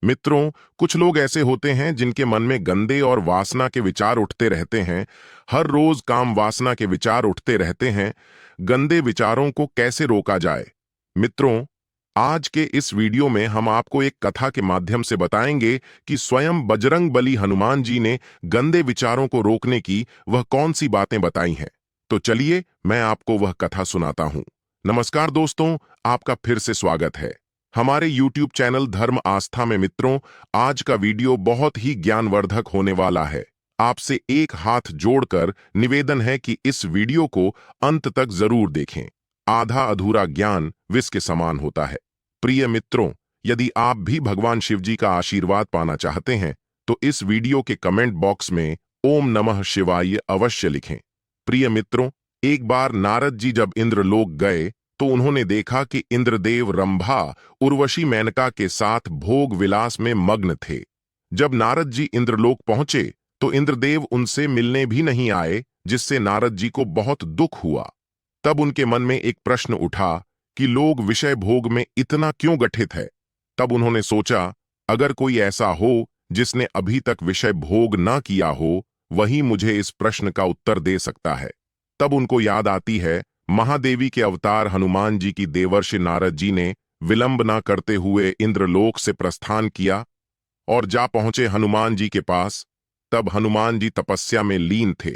मित्रों, कुछ लोग ऐसे होते हैं जिनके मन में गंदे और वासना के विचार उठते रहते हैं। हर रोज काम वासना के विचार उठते रहते हैं। गंदे विचारों को कैसे रोका जाए? मित्रों, आज के इस वीडियो में हम आपको एक कथा के माध्यम से बताएंगे कि स्वयं बजरंग बली हनुमान जी ने गंदे विचारों को रोकने की वह कौन सी बातें बताई हैं। तो चलिए मैं आपको वह कथा सुनाता हूं। नमस्कार दोस्तों, आपका फिर से स्वागत है हमारे YouTube चैनल धर्म आस्था में। मित्रों, आज का वीडियो बहुत ही ज्ञानवर्धक होने वाला है। आपसे एक हाथ जोड़कर निवेदन है कि इस वीडियो को अंत तक जरूर देखें। आधा अधूरा ज्ञान विष के समान होता है। प्रिय मित्रों, यदि आप भी भगवान शिव जी का आशीर्वाद पाना चाहते हैं तो इस वीडियो के कमेंट बॉक्स में ओम नमः शिवाय अवश्य लिखें। प्रिय मित्रों, एक बार नारद जी जब इंद्रलोक गए तो उन्होंने देखा कि इंद्रदेव रंभा उर्वशी मेनका के साथ भोग विलास में मग्न थे। जब नारद जी इंद्रलोक पहुंचे तो इंद्रदेव उनसे मिलने भी नहीं आए, जिससे नारद जी को बहुत दुख हुआ। तब उनके मन में एक प्रश्न उठा कि लोग विषय भोग में इतना क्यों गठित है। तब उन्होंने सोचा, अगर कोई ऐसा हो जिसने अभी तक विषय भोग ना किया हो, वही मुझे इस प्रश्न का उत्तर दे सकता है। तब उनको याद आती है महादेवी के अवतार हनुमान जी की। देवर्षि नारद जी ने विलंब ना करते हुए इंद्रलोक से प्रस्थान किया और जा पहुंचे हनुमान जी के पास। तब हनुमान जी तपस्या में लीन थे।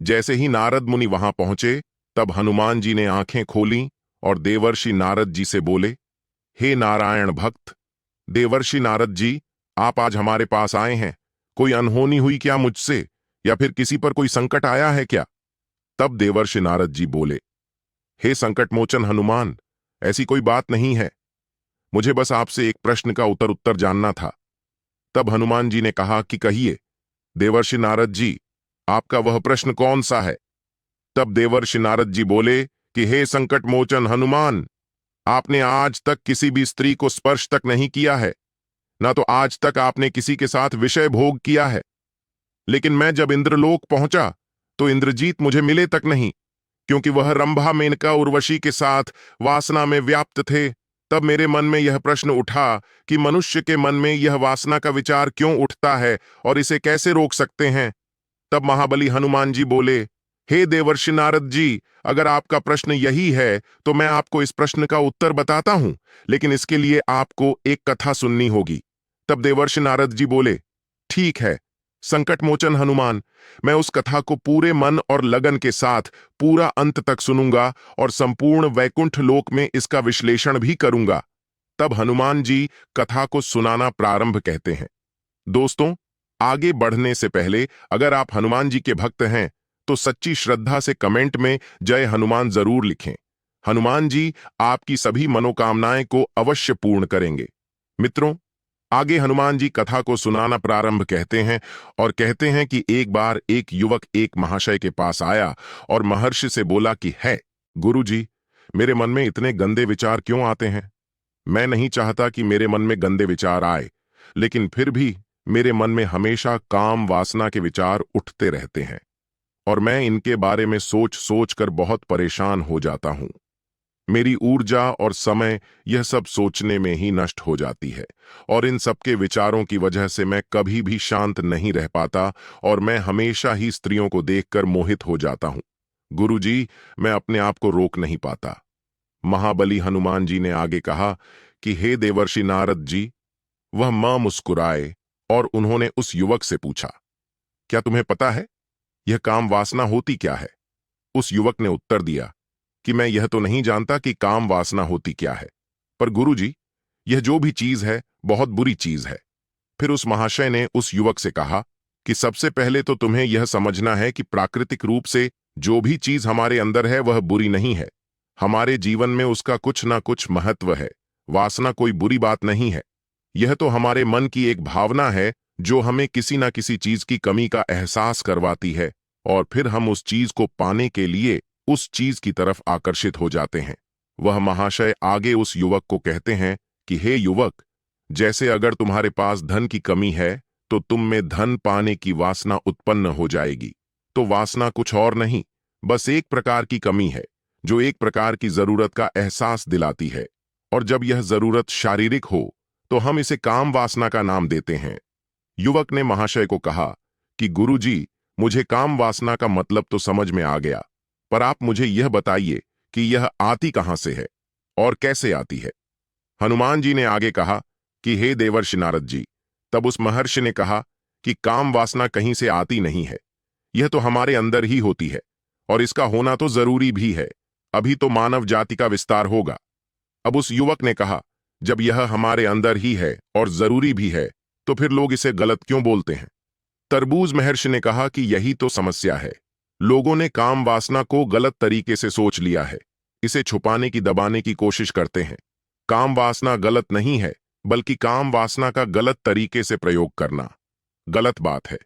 जैसे ही नारद मुनि वहां पहुंचे, तब हनुमान जी ने आंखें खोलीं और देवर्षि नारद जी से बोले, हे नारायण भक्त, देवर्षि नारद जी, आप आज हमारे पास आए हैं। कोई अनहोनी हुई क्या मुझसे, या फिर किसी पर कोई संकट आया है क्या? तब देवर्षि नारद जी बोले, हे संकट मोचन हनुमान, ऐसी कोई बात नहीं है। मुझे बस आपसे एक प्रश्न का उत्तर जानना था। तब हनुमान जी ने कहा कि कहिए देवर्षि नारद जी, आपका वह प्रश्न कौन सा है? तब देवर्षि नारद जी बोले कि हे संकट मोचन हनुमान, आपने आज तक किसी भी स्त्री को स्पर्श तक नहीं किया है, ना तो आज तक आपने किसी के साथ विषय भोग किया है। लेकिन मैं जब इंद्रलोक पहुंचा तो इंद्रजीत मुझे मिले तक नहीं, क्योंकि वह रंभा मेनका उर्वशी के साथ वासना में व्याप्त थे। तब मेरे मन में यह प्रश्न उठा कि मनुष्य के मन में यह वासना का विचार क्यों उठता है और इसे कैसे रोक सकते हैं। तब महाबली हनुमान जी बोले, हे देवर्षि नारद जी, अगर आपका प्रश्न यही है तो मैं आपको इस प्रश्न का उत्तर बताता हूं, लेकिन इसके लिए आपको एक कथा सुननी होगी। तब देवर्षि नारद जी बोले, ठीक है संकट मोचन हनुमान, मैं उस कथा को पूरे मन और लगन के साथ पूरा अंत तक सुनूंगा और संपूर्ण वैकुंठ लोक में इसका विश्लेषण भी करूंगा। तब हनुमान जी कथा को सुनाना प्रारंभ कहते हैं। दोस्तों, आगे बढ़ने से पहले अगर आप हनुमान जी के भक्त हैं तो सच्ची श्रद्धा से कमेंट में जय हनुमान जरूर लिखें। हनुमान जी आपकी सभी मनोकामनाएं को अवश्य पूर्ण करेंगे। मित्रों, आगे हनुमान जी कथा को सुनाना प्रारंभ कहते हैं और कहते हैं कि एक बार एक युवक एक महाशय के पास आया और महर्षि से बोला कि है गुरुजी, मेरे मन में इतने गंदे विचार क्यों आते हैं? मैं नहीं चाहता कि मेरे मन में गंदे विचार आए, लेकिन फिर भी मेरे मन में हमेशा काम वासना के विचार उठते रहते हैं और मैं इनके बारे में सोच सोच कर बहुत परेशान हो जाता हूं। मेरी ऊर्जा और समय यह सब सोचने में ही नष्ट हो जाती है और इन सबके विचारों की वजह से मैं कभी भी शांत नहीं रह पाता और मैं हमेशा ही स्त्रियों को देखकर मोहित हो जाता हूं। गुरुजी, मैं अपने आप को रोक नहीं पाता। महाबली हनुमान जी ने आगे कहा कि हे देवर्षि नारद जी। वह मां मुस्कुराए और उन्होंने उस युवक से पूछा, क्या तुम्हें पता है यह काम वासना होती क्या है? उस युवक ने उत्तर दिया कि मैं यह तो नहीं जानता कि काम वासना होती क्या है, पर गुरुजी, यह जो भी चीज है बहुत बुरी चीज है। फिर उस महाशय ने उस युवक से कहा कि सबसे पहले तो तुम्हें यह समझना है कि प्राकृतिक रूप से जो भी चीज हमारे अंदर है वह बुरी नहीं है। हमारे जीवन में उसका कुछ ना कुछ महत्व है। वासना कोई बुरी बात नहीं है। यह तो हमारे मन की एक भावना है जो हमें किसी ना किसी चीज की कमी का एहसास करवाती है और फिर हम उस चीज को पाने के लिए उस चीज की तरफ आकर्षित हो जाते हैं। वह महाशय आगे उस युवक को कहते हैं कि हे युवक, जैसे अगर तुम्हारे पास धन की कमी है तो तुम में धन पाने की वासना उत्पन्न हो जाएगी। तो वासना कुछ और नहीं, बस एक प्रकार की कमी है जो एक प्रकार की जरूरत का एहसास दिलाती है। और जब यह जरूरत शारीरिक हो तो हम इसे काम वासना का नाम देते हैं। युवक ने महाशय को कहा कि गुरुजी, मुझे काम वासना का मतलब तो समझ में आ गया, पर आप मुझे यह बताइए कि यह आती कहां से है और कैसे आती है। हनुमान जी ने आगे कहा कि हे देवर्षि नारद जी। तब उस महर्षि ने कहा कि काम वासना कहीं से आती नहीं है, यह तो हमारे अंदर ही होती है, और इसका होना तो जरूरी भी है, अभी तो मानव जाति का विस्तार होगा। अब उस युवक ने कहा, जब यह हमारे अंदर ही है और जरूरी भी है, तो फिर लोग इसे गलत क्यों बोलते हैं। तरबूज महर्षि ने कहा कि यही तो समस्या है, लोगों ने काम वासना को गलत तरीके से सोच लिया है, इसे छुपाने की दबाने की कोशिश करते हैं। काम वासना गलत नहीं है, बल्कि काम वासना का गलत तरीके से प्रयोग करना गलत बात है।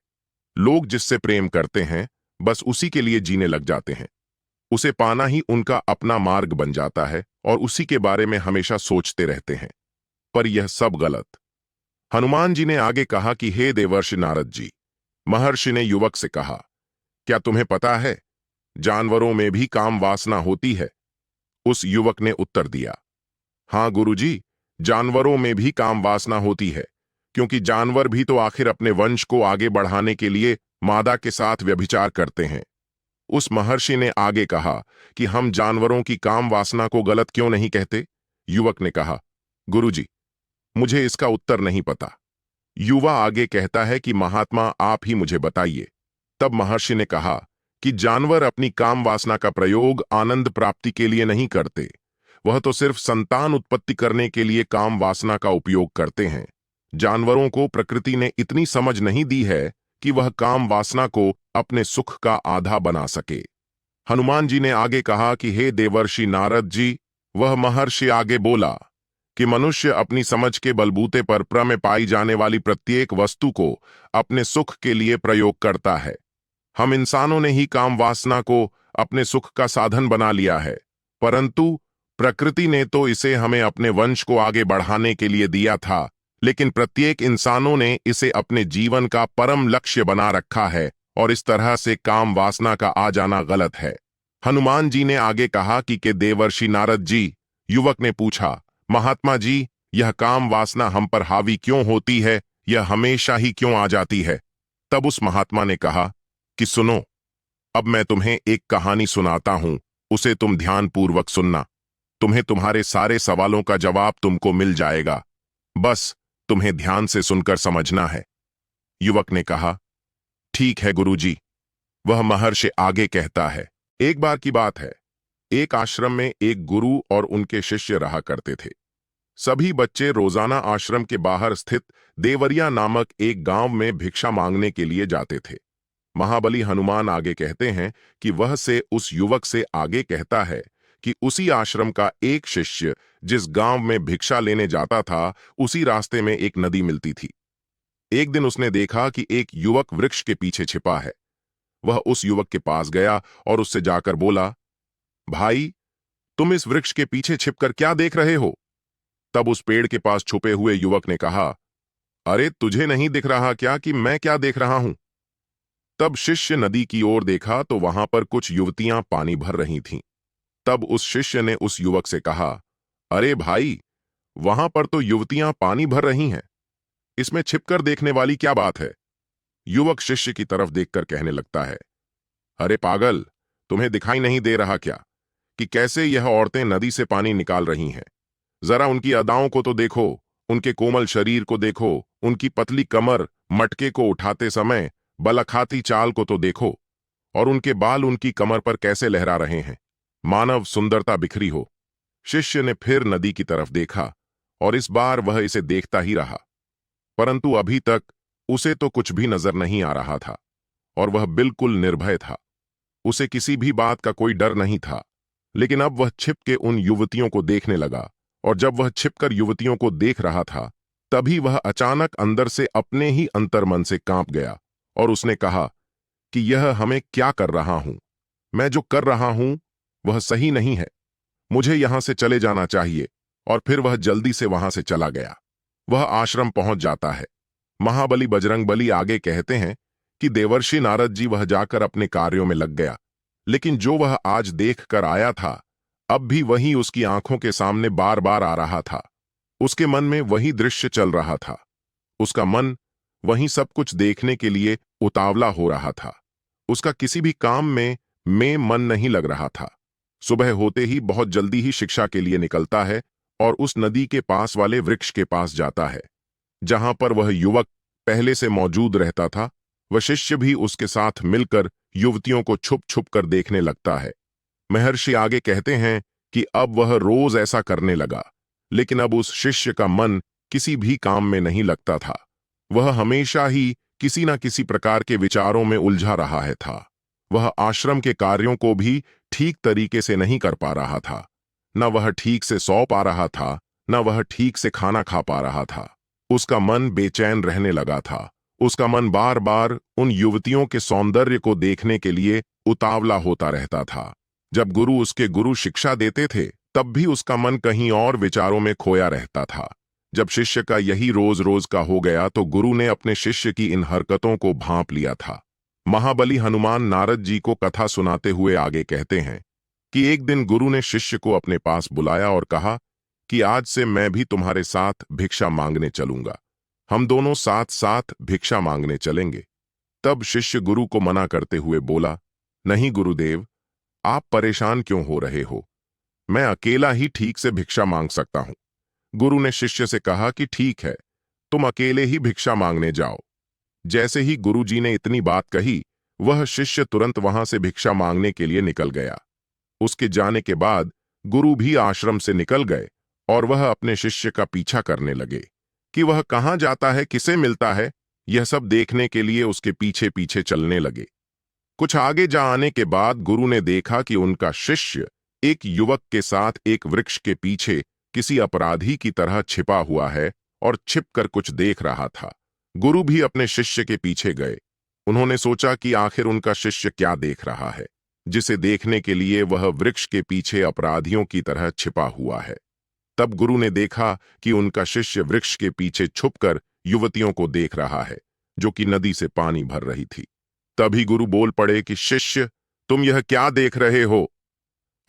लोग जिससे प्रेम करते हैं, बस उसी के लिए जीने लग जाते हैं, उसे पाना ही उनका अपना मार्ग बन जाता है और उसी के बारे में हमेशा सोचते रहते हैं, पर यह सब गलत। हनुमान जी ने आगे कहा कि हे देवर्षि नारद जी। महर्षि ने युवक से कहा, क्या तुम्हें पता है, जानवरों में भी काम वासना होती है। उस युवक ने उत्तर दिया, हाँ गुरुजी, जानवरों में भी काम वासना होती है, क्योंकि जानवर भी तो आखिर अपने वंश को आगे बढ़ाने के लिए मादा के साथ व्यभिचार करते हैं। उस महर्षि ने आगे कहा कि हम जानवरों की काम वासना को गलत क्यों नहीं कहते। युवक ने कहा, गुरुजी, मुझे इसका उत्तर नहीं पता। युवा आगे कहता है कि महात्मा आप ही मुझे बताइए। तब महर्षि ने कहा कि जानवर अपनी काम वासना का प्रयोग आनंद प्राप्ति के लिए नहीं करते, वह तो सिर्फ संतान उत्पत्ति करने के लिए काम वासना का उपयोग करते हैं। जानवरों को प्रकृति ने इतनी समझ नहीं दी है कि वह काम वासना को अपने सुख का आधा बना सके। हनुमान जी ने आगे कहा कि हे देवर्षि नारद जी। वह महर्षि आगे बोला कि मनुष्य अपनी समझ के बलबूते पर प्र में पाई जाने वाली प्रत्येक वस्तु को अपने सुख के लिए प्रयोग करता है। हम इंसानों ने ही काम वासना को अपने सुख का साधन बना लिया है, परंतु प्रकृति ने तो इसे हमें अपने वंश को आगे बढ़ाने के लिए दिया था, लेकिन प्रत्येक इंसानों ने इसे अपने जीवन का परम लक्ष्य बना रखा है, और इस तरह से काम वासना का आ जाना गलत है। हनुमान जी ने आगे कहा कि देवर्षि नारद जी। युवक ने पूछा, महात्मा जी, यह काम वासना हम पर हावी क्यों होती है, यह हमेशा ही क्यों आ जाती है। तब उस महात्मा ने कहा कि सुनो, अब मैं तुम्हें एक कहानी सुनाता हूं, उसे तुम ध्यानपूर्वक सुनना। तुम्हें तुम्हारे सारे सवालों का जवाब तुमको मिल जाएगा, बस तुम्हें ध्यान से सुनकर समझना है। युवक ने कहा, ठीक है गुरुजी। वह महर्षि आगे कहता है, एक बार की बात है, एक आश्रम में एक गुरु और उनके शिष्य रहा करते थे। सभी बच्चे रोजाना आश्रम के बाहर स्थित देवरिया नामक एक गांव में भिक्षा मांगने के लिए जाते थे। महाबली हनुमान आगे कहते हैं कि वह से उस युवक से आगे कहता है कि उसी आश्रम का एक शिष्य जिस गांव में भिक्षा लेने जाता था, उसी रास्ते में एक नदी मिलती थी। एक दिन उसने देखा कि एक युवक वृक्ष के पीछे छिपा है। वह उस युवक के पास गया और उससे जाकर बोला, भाई, तुम इस वृक्ष के पीछे छिपकर क्या देख रहे हो। तब उस पेड़ के पास छुपे हुए युवक ने कहा, अरे तुझे नहीं दिख रहा क्या कि मैं क्या देख रहा हूं। तब शिष्य नदी की ओर देखा तो वहां पर कुछ युवतियां पानी भर रही थीं। तब उस शिष्य ने उस युवक से कहा, अरे भाई, वहां पर तो युवतियां पानी भर रही हैं, इसमें छिपकर देखने वाली क्या बात है। युवक शिष्य की तरफ देखकर कहने लगता है, अरे पागल, तुम्हें दिखाई नहीं दे रहा क्या कि कैसे यह औरतें नदी से पानी निकाल रही हैं। जरा उनकी अदाओं को तो देखो, उनके कोमल शरीर को देखो, उनकी पतली कमर, मटके को उठाते समय बलखाती चाल को तो देखो, और उनके बाल उनकी कमर पर कैसे लहरा रहे हैं, मानव सुंदरता बिखरी हो। शिष्य ने फिर नदी की तरफ देखा और इस बार वह इसे देखता ही रहा, परंतु अभी तक उसे तो कुछ भी नजर नहीं आ रहा था और वह बिल्कुल निर्भय था। उसे किसी भी बात का कोई डर नहीं था। लेकिन अब वह छिप के उन युवतियों को देखने लगा, और जब वह छिपकर युवतियों को देख रहा था, तभी वह अचानक अंदर से अपने ही अंतर्मन से कांप गया और उसने कहा कि यह हमें क्या कर रहा हूं, मैं जो कर रहा हूं वह सही नहीं है, मुझे यहां से चले जाना चाहिए। और फिर वह जल्दी से वहां से चला गया। वह आश्रम पहुंच जाता है। महाबली बजरंगबली आगे कहते हैं कि देवर्षि नारद जी वह जाकर अपने कार्यों में लग गया, लेकिन जो वह आज देख कर आया था, अब भी वही उसकी आंखों के सामने बार बार आ रहा था। उसके मन में वही दृश्य चल रहा था। उसका मन वहीं सब कुछ देखने के लिए उतावला हो रहा था। उसका किसी भी काम में मन नहीं लग रहा था। सुबह होते ही बहुत जल्दी ही शिक्षा के लिए निकलता है और उस नदी के पास वाले वृक्ष के पास जाता है जहां पर वह युवक पहले से मौजूद रहता था। वह शिष्य भी उसके साथ मिलकर युवतियों को छुप छुप कर देखने लगता है। महर्षि आगे कहते हैं कि अब वह रोज ऐसा करने लगा, लेकिन अब उस शिष्य का मन किसी भी काम में नहीं लगता था। वह हमेशा ही किसी न किसी प्रकार के विचारों में उलझा रहा है था। वह आश्रम के कार्यों को भी ठीक तरीके से नहीं कर पा रहा था। न वह ठीक से सो पा रहा था, न वह ठीक से खाना खा पा रहा था। उसका मन बेचैन रहने लगा था। उसका मन बार बार उन युवतियों के सौंदर्य को देखने के लिए उतावला होता रहता था। जब गुरु उसके गुरु शिक्षा देते थे, तब भी उसका मन कहीं और विचारों में खोया रहता था। जब शिष्य का यही रोज रोज का हो गया तो गुरु ने अपने शिष्य की इन हरकतों को भांप लिया था। महाबली हनुमान नारद जी को कथा सुनाते हुए आगे कहते हैं कि एक दिन गुरु ने शिष्य को अपने पास बुलाया और कहा कि आज से मैं भी तुम्हारे साथ भिक्षा मांगने चलूंगा। हम दोनों साथ साथ भिक्षा मांगने चलेंगे। तब शिष्य गुरु को मना करते हुए बोला, नहीं गुरुदेव, आप परेशान क्यों हो रहे हो? मैं अकेला ही ठीक से भिक्षा मांग सकता हूं। गुरु ने शिष्य से कहा कि ठीक है, तुम अकेले ही भिक्षा मांगने जाओ। जैसे ही गुरुजी ने इतनी बात कही, वह शिष्य तुरंत वहां से भिक्षा मांगने के लिए निकल गया। उसके जाने के बाद गुरु भी आश्रम से निकल गए और वह अपने शिष्य का पीछा करने लगे कि वह कहां जाता है, किसे मिलता है। यह सब देखने के लिए उसके पीछे पीछे चलने लगे। कुछ आगे जा आने के बाद गुरु ने देखा कि उनका शिष्य एक युवक के साथ एक वृक्ष के पीछे किसी अपराधी की तरह छिपा हुआ है और छिपकर कुछ देख रहा था। गुरु भी अपने शिष्य के पीछे गए। उन्होंने सोचा कि आखिर उनका शिष्य क्या देख रहा है, जिसे देखने के लिए वह वृक्ष के पीछे अपराधियों की तरह छिपा हुआ है। तब गुरु ने देखा कि उनका शिष्य वृक्ष के पीछे छुपकर युवतियों को देख रहा है, जो कि नदी से पानी भर रही थी। तभी गुरु बोल पड़े कि शिष्य, तुम यह क्या देख रहे हो?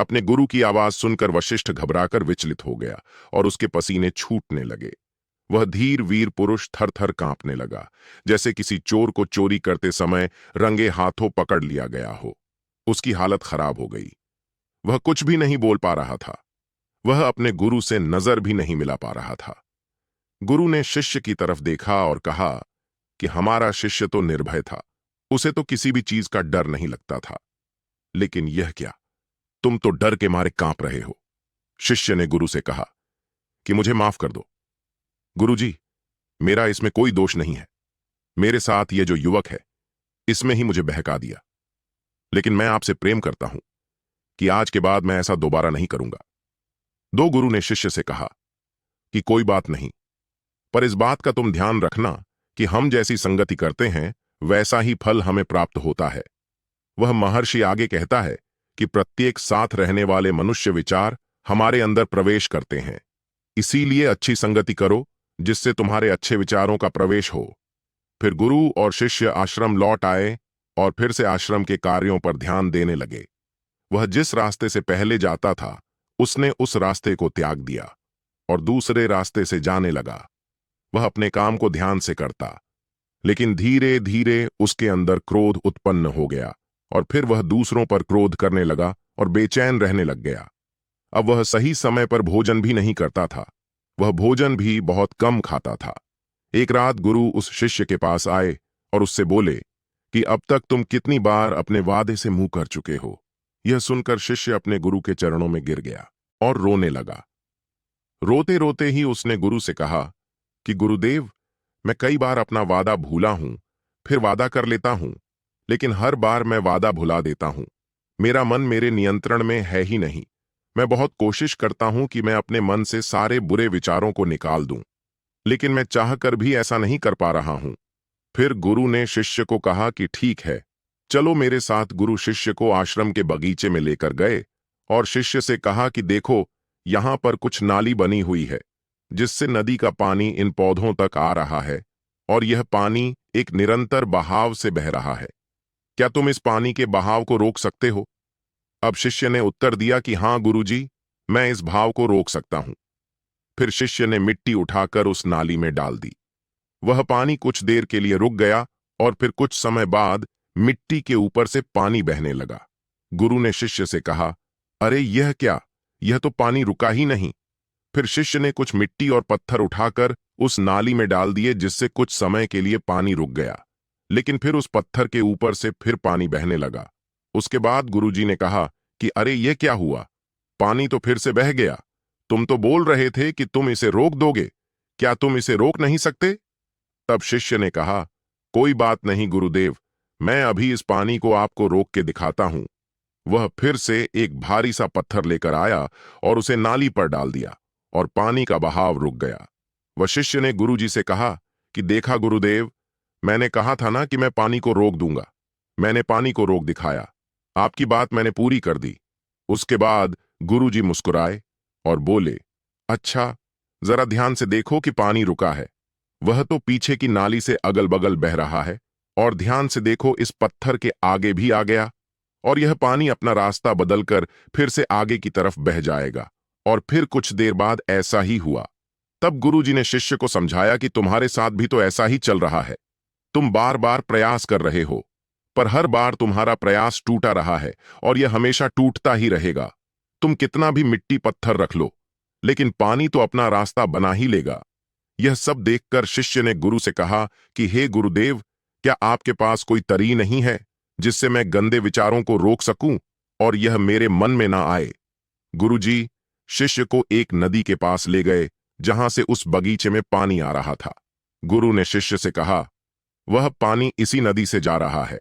अपने गुरु की आवाज सुनकर वशिष्ठ घबराकर विचलित हो गया और उसके पसीने छूटने लगे। वह धीर वीर पुरुष थर थर कांपने लगा, जैसे किसी चोर को चोरी करते समय रंगे हाथों पकड़ लिया गया हो। उसकी हालत खराब हो गई। वह कुछ भी नहीं बोल पा रहा था। वह अपने गुरु से नजर भी नहीं मिला पा रहा था। गुरु ने शिष्य की तरफ देखा और कहा कि हमारा शिष्य तो निर्भय था, उसे तो किसी भी चीज का डर नहीं लगता था। लेकिन यह क्या, तुम तो डर के मारे कांप रहे हो। शिष्य ने गुरु से कहा कि मुझे माफ कर दो गुरुजी, मेरा इसमें कोई दोष नहीं है। मेरे साथ ये जो युवक है, इसमें ही मुझे बहका दिया। लेकिन मैं आपसे प्रेम करता हूं कि आज के बाद मैं ऐसा दोबारा नहीं करूंगा। दो गुरु ने शिष्य से कहा कि कोई बात नहीं, पर इस बात का तुम ध्यान रखना कि हम जैसी संगति करते हैं वैसा ही फल हमें प्राप्त होता है। वह महर्षि आगे कहता है कि प्रत्येक साथ रहने वाले मनुष्य विचार हमारे अंदर प्रवेश करते हैं। इसीलिए अच्छी संगति करो जिससे तुम्हारे अच्छे विचारों का प्रवेश हो। फिर गुरु और शिष्य आश्रम लौट आए और फिर से आश्रम के कार्यों पर ध्यान देने लगे। वह जिस रास्ते से पहले जाता था, उसने उस रास्ते को त्याग दिया और दूसरे रास्ते से जाने लगा। वह अपने काम को ध्यान से करता, लेकिन धीरे धीरे उसके अंदर क्रोध उत्पन्न हो गया और फिर वह दूसरों पर क्रोध करने लगा और बेचैन रहने लग गया। अब वह सही समय पर भोजन भी नहीं करता था। वह भोजन भी बहुत कम खाता था। एक रात गुरु उस शिष्य के पास आए और उससे बोले कि अब तक तुम कितनी बार अपने वादे से मुंह कर चुके हो। यह सुनकर शिष्य अपने गुरु के चरणों में गिर गया और रोने लगा। रोते रोते ही उसने गुरु से कहा कि गुरुदेव, मैं कई बार अपना वादा भूला हूं, फिर वादा कर लेता हूं, लेकिन हर बार मैं वादा भुला देता हूं। मेरा मन मेरे नियंत्रण में है ही नहीं। मैं बहुत कोशिश करता हूं कि मैं अपने मन से सारे बुरे विचारों को निकाल दूं, लेकिन मैं चाहकर भी ऐसा नहीं कर पा रहा हूं। फिर गुरु ने शिष्य को कहा कि ठीक है, चलो मेरे साथ। गुरु शिष्य को आश्रम के बगीचे में लेकर गए और शिष्य से कहा कि देखो, यहां पर कुछ नाली बनी हुई है जिससे नदी का पानी इन पौधों तक आ रहा है और यह पानी एक निरंतर बहाव से बह रहा है। क्या तुम इस पानी के बहाव को रोक सकते हो? अब शिष्य ने उत्तर दिया कि हाँ गुरुजी, मैं इस भाव को रोक सकता हूं। फिर शिष्य ने मिट्टी उठाकर उस नाली में डाल दी। वह पानी कुछ देर के लिए रुक गया और फिर कुछ समय बाद मिट्टी के ऊपर से पानी बहने लगा। गुरु ने शिष्य से कहा, अरे यह क्या, यह तो पानी रुका ही नहीं। फिर शिष्य ने कुछ मिट्टी और पत्थर उठाकर उस नाली में डाल दिए, जिससे कुछ समय के लिए पानी रुक गया, लेकिन फिर उस पत्थर के ऊपर से फिर पानी बहने लगा। उसके बाद गुरुजी ने कहा कि अरे यह क्या हुआ, पानी तो फिर से बह गया। तुम तो बोल रहे थे कि तुम इसे रोक दोगे, क्या तुम इसे रोक नहीं सकते? तब शिष्य ने कहा, कोई बात नहीं गुरुदेव, मैं अभी इस पानी को आपको रोक के दिखाता हूं। वह फिर से एक भारी सा पत्थर लेकर आया और उसे नाली पर डाल दिया और पानी का बहाव रुक गया। वह शिष्य ने गुरुजी से कहा कि देखा गुरुदेव, मैंने कहा था ना कि मैं पानी को रोक दूंगा। मैंने पानी को रोक दिखाया, आपकी बात मैंने पूरी कर दी। उसके बाद गुरुजी मुस्कुराए और बोले, अच्छा, जरा ध्यान से देखो कि पानी रुका है। वह तो पीछे की नाली से अगल बगल बह रहा है, और ध्यान से देखो इस पत्थर के आगे भी आ गया, और यह पानी अपना रास्ता बदलकर फिर से आगे की तरफ बह जाएगा। और फिर कुछ देर बाद ऐसा ही हुआ। तब गुरुजी ने शिष्य को समझाया कि तुम्हारे साथ भी तो ऐसा ही चल रहा है। तुम बार बार प्रयास कर रहे हो, पर हर बार तुम्हारा प्रयास टूटा रहा है और यह हमेशा टूटता ही रहेगा। तुम कितना भी मिट्टी पत्थर रख लो, लेकिन पानी तो अपना रास्ता बना ही लेगा। यह सब देखकर शिष्य ने गुरु से कहा कि हे गुरुदेव, क्या आपके पास कोई तरी नहीं है जिससे मैं गंदे विचारों को रोक सकूं और यह मेरे मन में ना आए? गुरुजी शिष्य को एक नदी के पास ले गए, जहां से उस बगीचे में पानी आ रहा था। गुरु ने शिष्य से कहा, वह पानी इसी नदी से जा रहा है।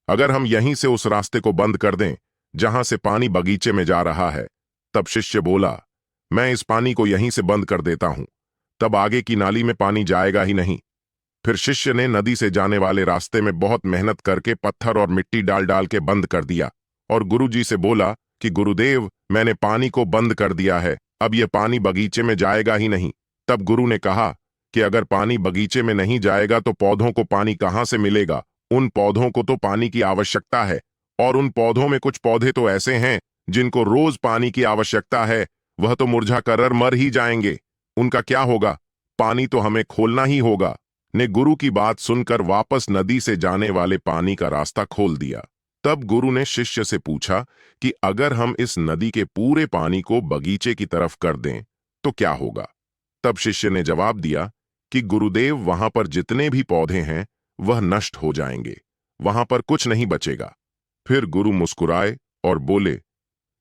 अगर हम यहीं से उस रास्ते को बंद कर दें जहां से पानी बगीचे में जा रहा है। तब शिष्य बोला, मैं इस पानी को यहीं से बंद कर देता हूं, तब आगे की नाली में पानी जाएगा ही नहीं। फिर शिष्य ने नदी से जाने वाले रास्ते में बहुत मेहनत करके पत्थर और मिट्टी डाल डाल के बंद कर दिया और गुरुजी से बोला कि गुरुदेव, मैंने पानी को बंद कर दिया है, अब यह पानी बगीचे में जाएगा ही नहीं। तब गुरु ने कहा कि अगर पानी बगीचे में नहीं जाएगा तो पौधों को पानी कहां से मिलेगा? उन पौधों को तो पानी की आवश्यकता है, और उन पौधों में कुछ पौधे तो ऐसे हैं जिनको रोज पानी की आवश्यकता है। वह तो मुरझा कर मर ही जाएंगे, उनका क्या होगा? पानी तो हमें खोलना ही होगा। ने गुरु की बात सुनकर वापस नदी से जाने वाले पानी का रास्ता खोल दिया। तब गुरु ने शिष्य से पूछा कि अगर हम इस नदी के पूरे पानी को बगीचे की तरफ कर दें तो क्या होगा? तब शिष्य ने जवाब दिया कि गुरुदेव, वहां पर जितने भी पौधे हैं वह नष्ट हो जाएंगे, वहां पर कुछ नहीं बचेगा। फिर गुरु मुस्कुराए और बोले,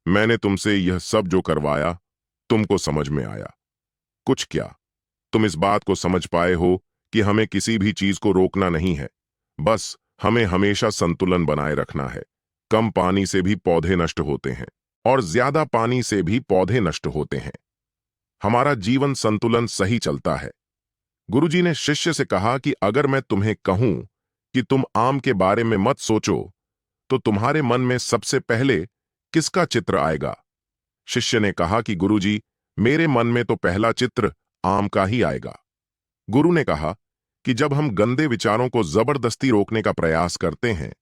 मैंने तुमसे यह सब जो करवाया तुमको समझ में आया? कुछ क्या, तुम इस बात को समझ पाए हो कि हमें किसी भी चीज को रोकना नहीं है, बस हमें हमेशा संतुलन बनाए रखना है। कम पानी से भी पौधे नष्ट होते हैं और ज्यादा पानी से भी पौधे नष्ट होते हैं। हमारा जीवन संतुलन सही चलता है। गुरुजी ने शिष्य से कहा कि अगर मैं तुम्हें कहूं कि तुम आम के बारे में मत सोचो, तो तुम्हारे मन में सबसे पहले किसका चित्र आएगा? शिष्य ने कहा कि गुरुजी, मेरे मन में तो पहला चित्र आम का ही आएगा। गुरु ने कहा कि जब हम गंदे विचारों को जबरदस्ती रोकने का प्रयास करते हैं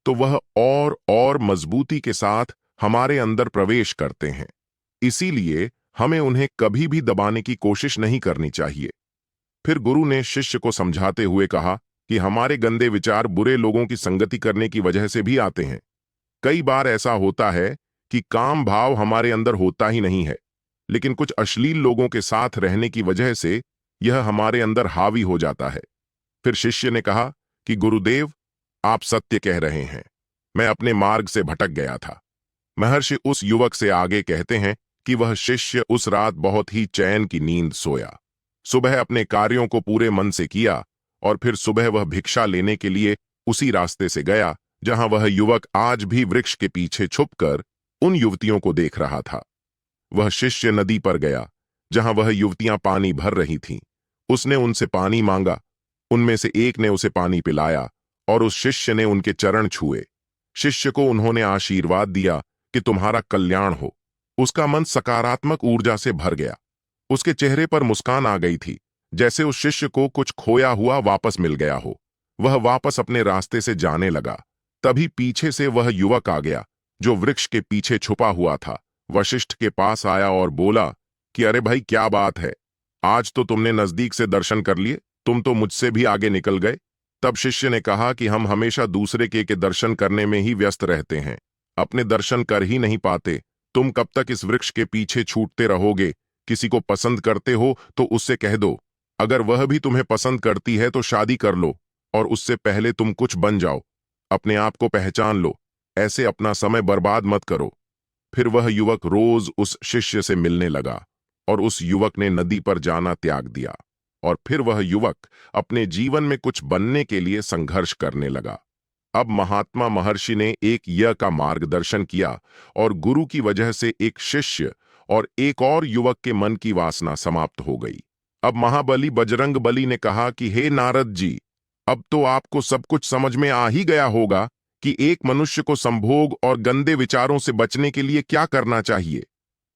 तो वह और मजबूती के साथ हमारे अंदर प्रवेश करते हैं। इसीलिए हमें उन्हें कभी भी दबाने की कोशिश नहीं करनी चाहिए। फिर गुरु ने शिष्य को समझाते हुए कहा कि हमारे गंदे विचार बुरे लोगों की संगति करने की वजह से भी आते हैं। कई बार ऐसा होता है कि काम भाव हमारे अंदर होता ही नहीं है, लेकिन कुछ अश्लील लोगों के साथ रहने की वजह से यह हमारे अंदर हावी हो जाता है। फिर शिष्य ने कहा कि गुरुदेव, आप सत्य कह रहे हैं, मैं अपने मार्ग से भटक गया था। महर्षि उस युवक से आगे कहते हैं कि वह शिष्य उस रात बहुत ही चैन की नींद सोया। सुबह अपने कार्यों को पूरे मन से किया और फिर सुबह वह भिक्षा लेने के लिए उसी रास्ते से गया जहां वह युवक आज भी वृक्ष के पीछे छुपकर उन युवतियों को देख रहा था। वह शिष्य नदी पर गया जहां वह युवतियां पानी भर रही थीं। उसने उनसे पानी मांगा। उनमें से एक ने उसे पानी पिलाया और उस शिष्य ने उनके चरण छुए। शिष्य को उन्होंने आशीर्वाद दिया कि तुम्हारा कल्याण हो। उसका मन सकारात्मक ऊर्जा से भर गया। उसके चेहरे पर मुस्कान आ गई थी, जैसे उस शिष्य को कुछ खोया हुआ वापस मिल गया हो। वह वापस अपने रास्ते से जाने लगा। तभी पीछे से वह युवक आ गया जो वृक्ष के पीछे छुपा हुआ था। वशिष्ठ के पास आया और बोला कि अरे भाई क्या बात है, आज तो तुमने नजदीक से दर्शन कर लिए, तुम तो मुझसे भी आगे निकल गए। तब शिष्य ने कहा कि हम हमेशा दूसरे के दर्शन करने में ही व्यस्त रहते हैं, अपने दर्शन कर ही नहीं पाते। तुम कब तक इस वृक्ष के पीछे छूटते रहोगे? किसी को पसंद करते हो तो उससे कह दो, अगर वह भी तुम्हें पसंद करती है तो शादी कर लो, और उससे पहले तुम कुछ बन जाओ, अपने आप को पहचान लो, ऐसे अपना समय बर्बाद मत करो। फिर वह युवक रोज उस शिष्य से मिलने लगा, और उस युवक ने नदी पर जाना त्याग दिया। और फिर वह युवक अपने जीवन में कुछ बनने के लिए संघर्ष करने लगा। अब महात्मा महर्षि ने एक यज्ञ का मार्गदर्शन किया, और गुरु की वजह से एक शिष्य और एक और युवक के मन की वासना समाप्त हो गई। अब महाबली बजरंग बली ने कहा कि हे नारद जी, अब तो आपको सब कुछ समझ में आ ही गया होगा कि एक मनुष्य को संभोग और गंदे विचारों से बचने के लिए क्या करना चाहिए।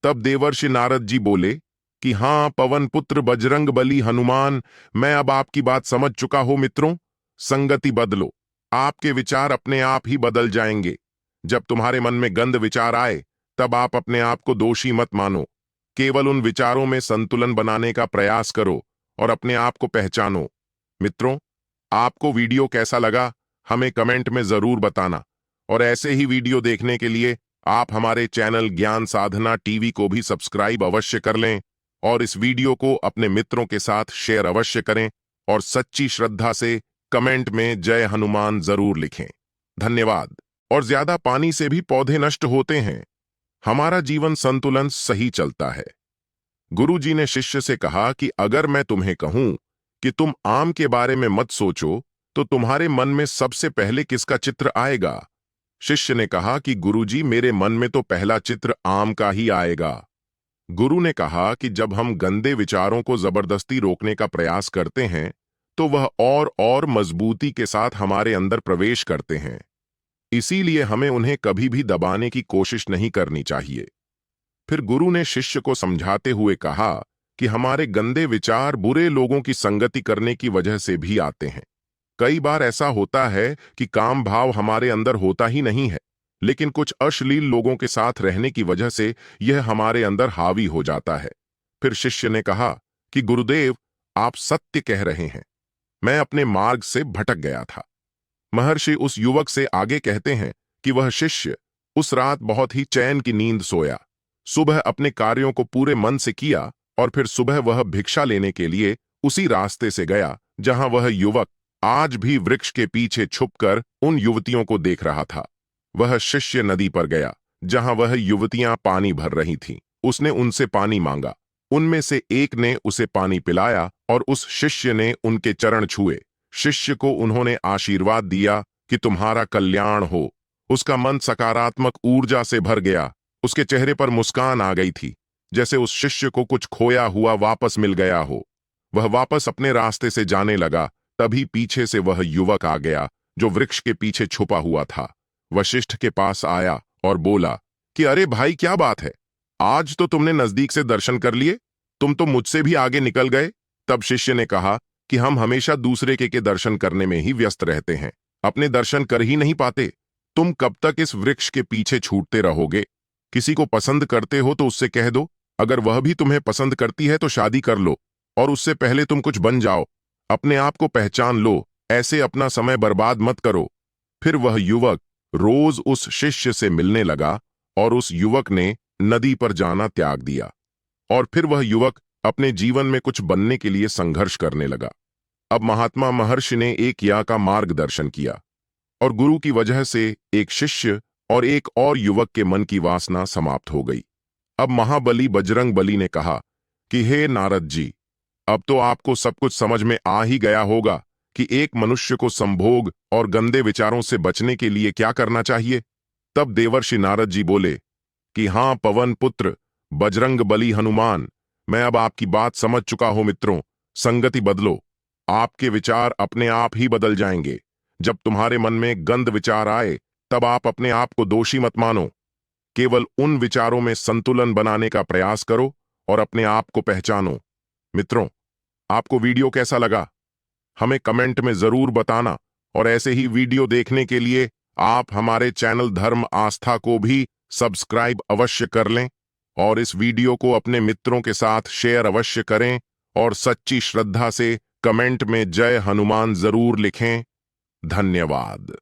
तब देवर्षि नारद जी बोले कि हाँ पवन पुत्र बजरंग बली हनुमान, मैं अब आपकी बात समझ चुका हूं मित्रों। संगति बदलो, आपके विचार अपने आप ही बदल जाएंगे। जब तुम्हारे मन में गंद विचार आए, तब आप अपने आप को दोषी मत मानो, केवल उन विचारों में संतुलन बनाने का प्रयास करो और अपने आप को पहचानो। मित्रों, आपको वीडियो कैसा लगा हमें कमेंट में जरूर बताना, और ऐसे ही वीडियो देखने के लिए आप हमारे चैनल ज्ञान साधना टीवी को भी सब्सक्राइब अवश्य कर लें, और इस वीडियो को अपने मित्रों के साथ शेयर अवश्य करें, और सच्ची श्रद्धा से कमेंट में जय हनुमान जरूर लिखें। धन्यवाद। और ज्यादा पानी से भी पौधे नष्ट होते हैं, हमारा जीवन संतुलन सही चलता है। गुरुजी ने शिष्य से कहा कि अगर मैं तुम्हें कहूं कि तुम आम के बारे में मत सोचो, तो तुम्हारे मन में सबसे पहले किसका चित्र आएगा? शिष्य ने कहा कि गुरुजी, मेरे मन में तो पहला चित्र आम का ही आएगा। गुरु ने कहा कि जब हम गंदे विचारों को जबरदस्ती रोकने का प्रयास करते हैं, तो वह और मजबूती के साथ हमारे अंदर प्रवेश करते हैं। इसीलिए हमें उन्हें कभी भी दबाने की कोशिश नहीं करनी चाहिए। फिर गुरु ने शिष्य को समझाते हुए कहा कि हमारे गंदे विचार बुरे लोगों की संगति करने की वजह से भी आते हैं। कई बार ऐसा होता है कि काम भाव हमारे अंदर होता ही नहीं है, लेकिन कुछ अश्लील लोगों के साथ रहने की वजह से यह हमारे अंदर हावी हो जाता है। फिर शिष्य ने कहा कि गुरुदेव, आप सत्य कह रहे हैं, मैं अपने मार्ग से भटक गया था। महर्षि उस युवक से आगे कहते हैं कि वह शिष्य उस रात बहुत ही चैन की नींद सोया, सुबह अपने कार्यों को पूरे मन से किया, और फिर सुबह वह भिक्षा लेने के लिए उसी रास्ते से गया जहां वह युवक आज भी वृक्ष के पीछे छुपकर उन युवतियों को देख रहा था। वह शिष्य नदी पर गया जहां वह युवतियां पानी भर रही थीं। उसने उनसे पानी मांगा, उनमें से एक ने उसे पानी पिलाया, और उस शिष्य ने उनके चरण छुए। शिष्य को उन्होंने आशीर्वाद दिया कि तुम्हारा कल्याण हो। उसका मन सकारात्मक ऊर्जा से भर गया, उसके चेहरे पर मुस्कान आ गई थी, जैसे उस शिष्य को कुछ खोया हुआ वापस मिल गया हो। वह वापस अपने रास्ते से जाने लगा, तभी पीछे से वह युवक आ गया जो वृक्ष के पीछे छुपा हुआ था। वशिष्ठ के पास आया और बोला कि अरे भाई क्या बात है, आज तो तुमने नजदीक से दर्शन कर लिए, तुम तो मुझसे भी आगे निकल गए। तब शिष्य ने कहा कि हम हमेशा दूसरे के दर्शन करने में ही व्यस्त रहते हैं, अपने दर्शन कर ही नहीं पाते। तुम कब तक इस वृक्ष के पीछे छूटते रहोगे? किसी को पसंद करते हो तो उससे कह दो, अगर वह भी तुम्हें पसंद करती है तो शादी कर लो, और उससे पहले तुम कुछ बन जाओ, अपने आप को पहचान लो, ऐसे अपना समय बर्बाद मत करो। फिर वह युवक रोज उस शिष्य से मिलने लगा, और उस युवक ने नदी पर जाना त्याग दिया। और फिर वह युवक अपने जीवन में कुछ बनने के लिए संघर्ष करने लगा। अब महात्मा महर्षि ने एक यज्ञ का मार्गदर्शन किया, और गुरु की वजह से एक शिष्य और एक और युवक के मन की वासना समाप्त हो गई। अब महाबली बजरंग बली ने कहा कि हे नारद जी, अब तो आपको सब कुछ समझ में आ ही गया होगा कि एक मनुष्य को संभोग और गंदे विचारों से बचने के लिए क्या करना चाहिए। तब देवर्षि नारद जी बोले कि हाँ पवन पुत्र बजरंग बली हनुमान, मैं अब आपकी बात समझ चुका हूं मित्रों। संगति बदलो, आपके विचार अपने आप ही बदल जाएंगे। जब तुम्हारे मन में गंद विचार आए, तब आप अपने आप को दोषी मत मानो, केवल उन विचारों में संतुलन बनाने का प्रयास करो और अपने आप को पहचानो। मित्रों, आपको वीडियो कैसा लगा हमें कमेंट में जरूर बताना, और ऐसे ही वीडियो देखने के लिए आप हमारे चैनल धर्म आस्था को भी सब्सक्राइब अवश्य कर लें। और इस वीडियो को अपने मित्रों के साथ शेयर अवश्य करें और सच्ची श्रद्धा से कमेंट में जय हनुमान जरूर लिखें। धन्यवाद।